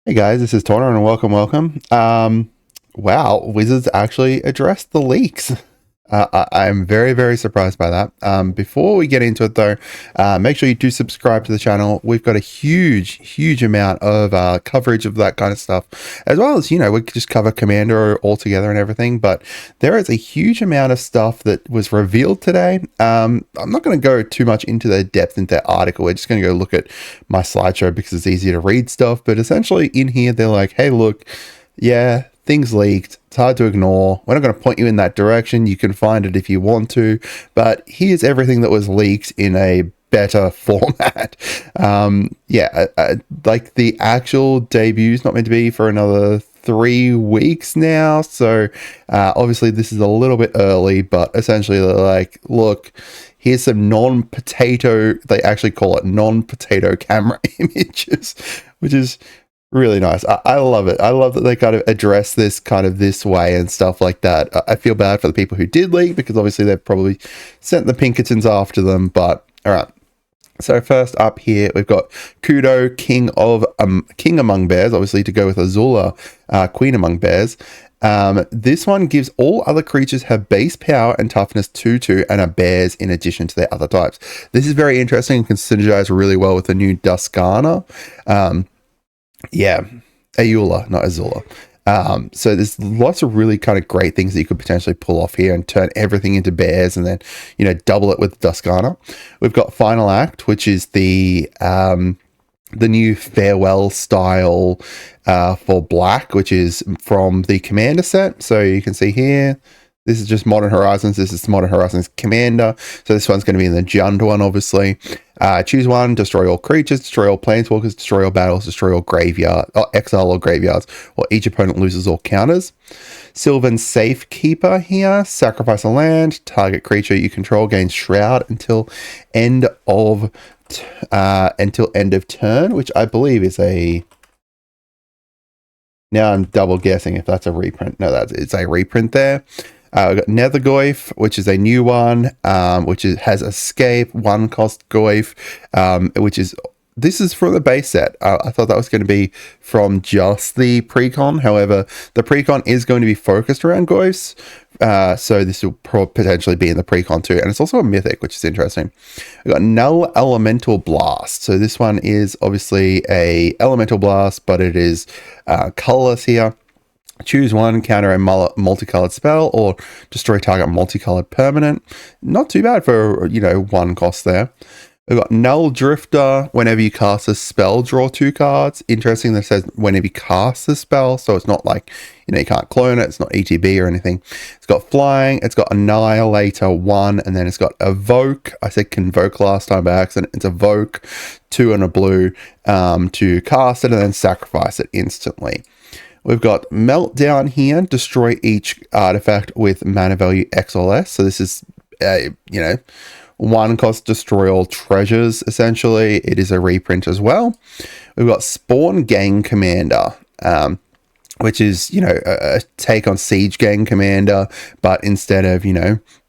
Hey guys, this is Tauna and welcome. Wow, Wizards actually addressed the leaks. I'm very surprised by that. Before we get into it though, make sure you do subscribe to the channel. We've got a huge amount of coverage of that kind of stuff, as well as, we could just cover Commander altogether and everything, but there is a huge amount of stuff that was revealed today. I'm not going to go too much into the depth into that article. We're just going to go look at my slideshow because it's easier to read stuff, but essentially in here, they're like, hey, look, yeah, things leaked. It's hard to ignore. We're not going to point you in that direction. You can find it if you want to. But here's everything that was leaked in a better format. Like the actual debut is not meant to be for another 3 weeks now. So obviously this is a little bit early, but essentially they're like, look, here's some non-potato, they actually call it non-potato camera images, which is really nice. I love it. I love that they kind of address this kind of this way and stuff like that. I feel bad for the people who did leak because obviously they've probably sent the Pinkertons after them. But all right. So first up here, we've got Kudo, King Among Bears, obviously to go with Azula, Queen Among Bears. This one gives all other creatures have base power and toughness 2/2 and are bears in addition to their other types. This is very interesting and can synergize really well with the new Duskana. Yeah, Ayula, not Azula. So there's lots of really kind of great things that you could potentially pull off here and turn everything into bears and then, double it with Duskana. We've got Final Act, which is the new farewell style for black, which is from the Commander set. So you can see here, this is just Modern Horizons. This is Modern Horizons Commander. So this one's going to be in the Jund one, obviously. Choose one, destroy all creatures, destroy all planeswalkers, destroy all battles, destroy all graveyard, or exile all graveyards, or each opponent loses all counters. Sylvan Safekeeper here, sacrifice a land, target creature you control gains Shroud until end of turn, which I believe is a... Now I'm double guessing if that's a reprint. No, it's a reprint there. We've got Nethergoyf, which is a new one, has Escape, 1-cost Goyf, this is from the base set. I thought that was going to be from just the precon. However, the precon is going to be focused around Goyfs, so this will potentially be in the precon too. And it's also a mythic, which is interesting. We've got Null Elemental Blast. So this one is obviously a Elemental Blast, but it is colorless here. Choose one, counter a multicolored spell, or destroy target multicolored permanent. Not too bad for, 1 cost there. We've got Null Drifter. Whenever you cast a spell, draw 2 cards. Interesting that it says whenever you cast a spell, so it's not like, you can't clone it. It's not ETB or anything. It's got Flying. It's got Annihilator 1, and then it's got Evoke. I said Convoke last time by accident. It's Evoke, 2 and a blue, to cast it and then sacrifice it instantly. We've got Meltdown here, destroy each artifact with mana value X or less. So this is, 1-cost destroy all treasures, essentially. It is a reprint as well. We've got Spawn Gang Commander, which is, a take on Siege Gang Commander, but instead of,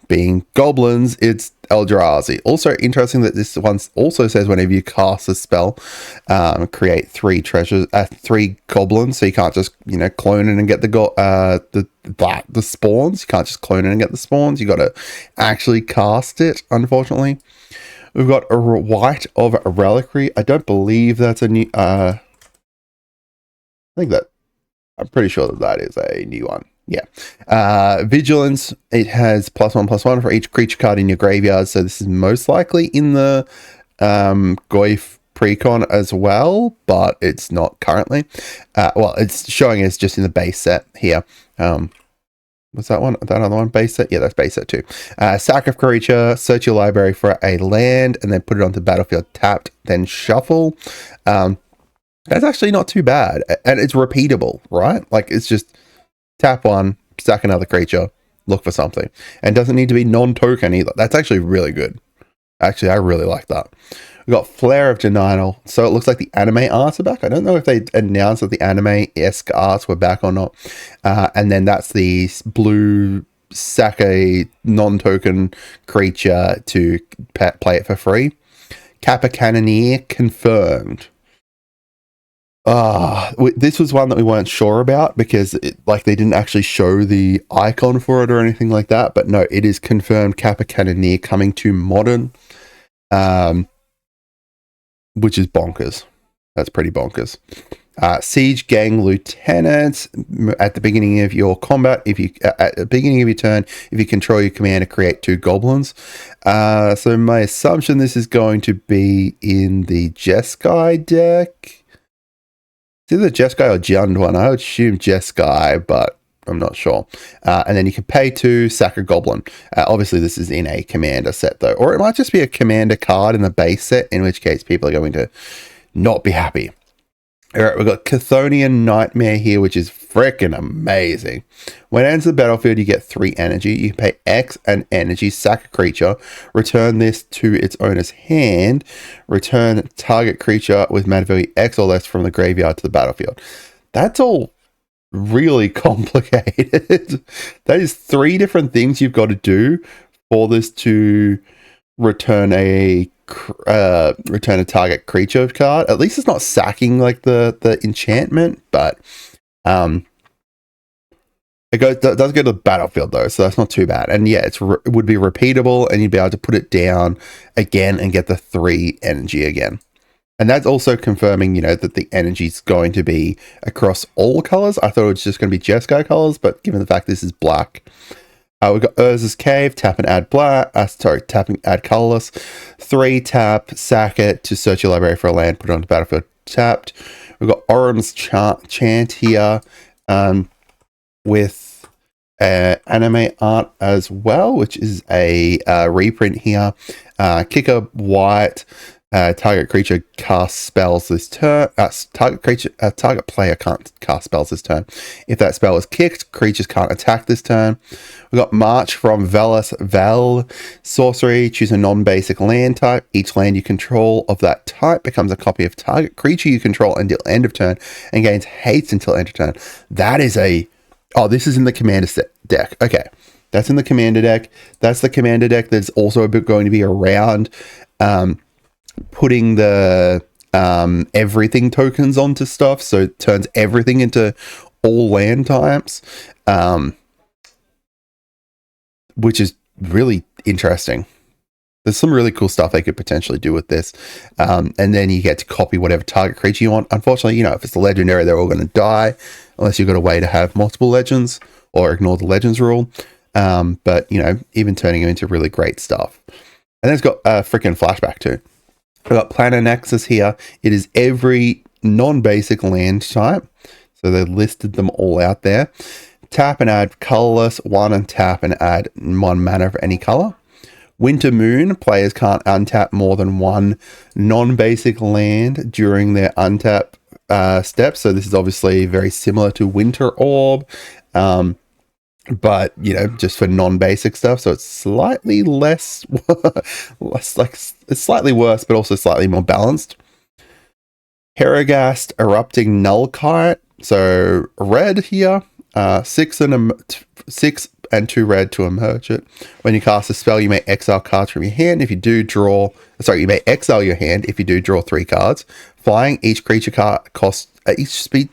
being goblins, it's Eldrazi. Also interesting that this one also says whenever you cast a spell, create 3 goblins. So you can't just clone it and get the spawns. You can't just clone it and get the spawns. You got to actually cast it. Unfortunately, we've got a White of a Reliquary. I don't believe that's a new. I'm pretty sure that is a new one. Yeah. Vigilance, it has +1/+1 for each creature card in your graveyard. So this is most likely in the Goyf precon as well, but it's not currently. It's showing us just in the base set here. What's that one? That other one? Base set? Yeah, that's base set too. Sack a creature, search your library for a land, and then put it onto the battlefield tapped, then shuffle. That's actually not too bad. And it's repeatable, right? Like, it's just tap 1, sack another creature, look for something. And doesn't need to be non-token either. That's actually really good. Actually, I really like that. We've got Flare of Denial. So it looks like the anime arts are back. I don't know if they announced that the anime-esque arts were back or not. And then that's the blue sack a non-token creature to play it for free. Kappa Cannoneer confirmed. This was one that we weren't sure about because like they didn't actually show the icon for it or anything like that. But no, it is confirmed Kappa Cannoneer coming to Modern, which is bonkers. That's pretty bonkers. Siege Gang Lieutenant at the beginning of your combat, at the beginning of your turn, if you control your commander, create 2 goblins. So my assumption this is going to be in the Jeskai deck. It's either Jeskai or Jund one. I would assume Jeskai, but I'm not sure. And then you can pay 2, sack a goblin. Obviously, this is in a commander set, though. Or it might just be a commander card in the base set, in which case people are going to not be happy. All right, we've got Chthonian Nightmare here, which is freaking amazing. When it enters the battlefield, you get 3 energy. You can pay X and energy, sack a creature, return this to its owner's hand, return target creature with mana value X or less from the graveyard to the battlefield. That's all really complicated. That is 3 different things you've got to do for this to return a target creature card. At least it's not sacking like the enchantment, but it does go to the battlefield though, so that's not too bad. And yeah, it would be repeatable, and you'd be able to put it down again and get the 3 energy again. And that's also confirming, that the energy is going to be across all colors. I thought it was just going to be Jeskai colors, but given the fact this is black. We've got Urza's Cave, tap and add tap and add colorless. 3 tap, sack it to search your library for a land, put it on the battlefield tapped. We've got Orum's Chant here with anime art as well, which is a reprint here. Kicker white. Target creature casts spells this turn. Target player can't cast spells this turn. If that spell is kicked, creatures can't attack this turn. We've got March from Vel. Sorcery. Choose a non-basic land type. Each land you control of that type becomes a copy of target creature you control until end of turn and gains haste until end of turn. That is this is in the commander deck. Okay. That's in the commander deck. That's the commander deck that's also going to be around putting the everything tokens onto stuff, so it turns everything into all land types, which is really interesting. There's some really cool stuff they could potentially do with this, and then you get to copy whatever target creature you want. Unfortunately, if it's a legendary, they're all going to die unless you've got a way to have multiple legends or ignore the legends rule. But even turning them into really great stuff. And then it's got a freaking flashback too. We've got Planet here. It is every non-basic land type. So they listed them all out there. Tap and add colorless 1 and tap and add 1 mana for any color. Winter Moon, players can't untap more than 1 non-basic land during their untap step. So this is obviously very similar to Winter Orb. But just for non-basic stuff, so it's slightly less it's slightly worse, but also slightly more balanced. Heragast Erupting Nullkite, so red here, 6 and 2 red to emerge it. When you cast a spell, you may exile cards from your hand. If you do you may exile your hand if you do draw 3 cards. Flying, each creature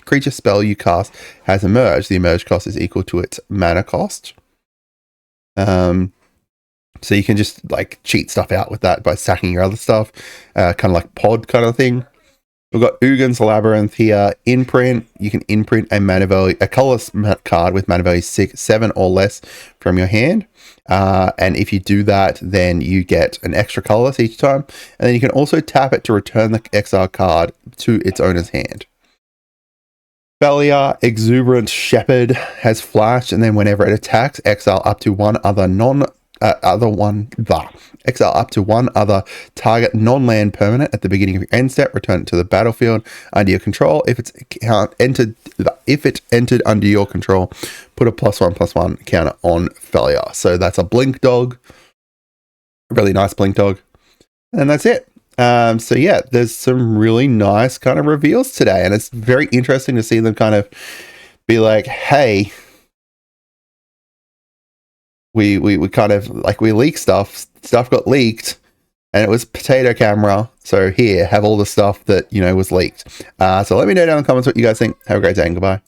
creature spell you cast has emerged. The emerge cost is equal to its mana cost. So you can just cheat stuff out with that by sacking your other stuff, kind of like pod kind of thing. We've got Ugin's Labyrinth here. Imprint. You can imprint a colorless card with mana value 7 or less from your hand. And if you do that, then you get an extra colorless each time. And then you can also tap it to return the exile card to its owner's hand. Belia Exuberant Shepherd has flashed, and then whenever it attacks, exile up to one other target non-land permanent at the beginning of your end step. Return it to the battlefield under your control. If it entered under your control, put a +1/+1 counter on Belia. So that's a blink dog, a really nice blink dog, and that's it. So yeah, there's some really nice kind of reveals today, and it's very interesting to see them kind of be like, hey, we kind of we leaked stuff got leaked, and it was potato camera, So here, have all the stuff that, was leaked. So let me know down in the comments what you guys think. Have a great day and goodbye.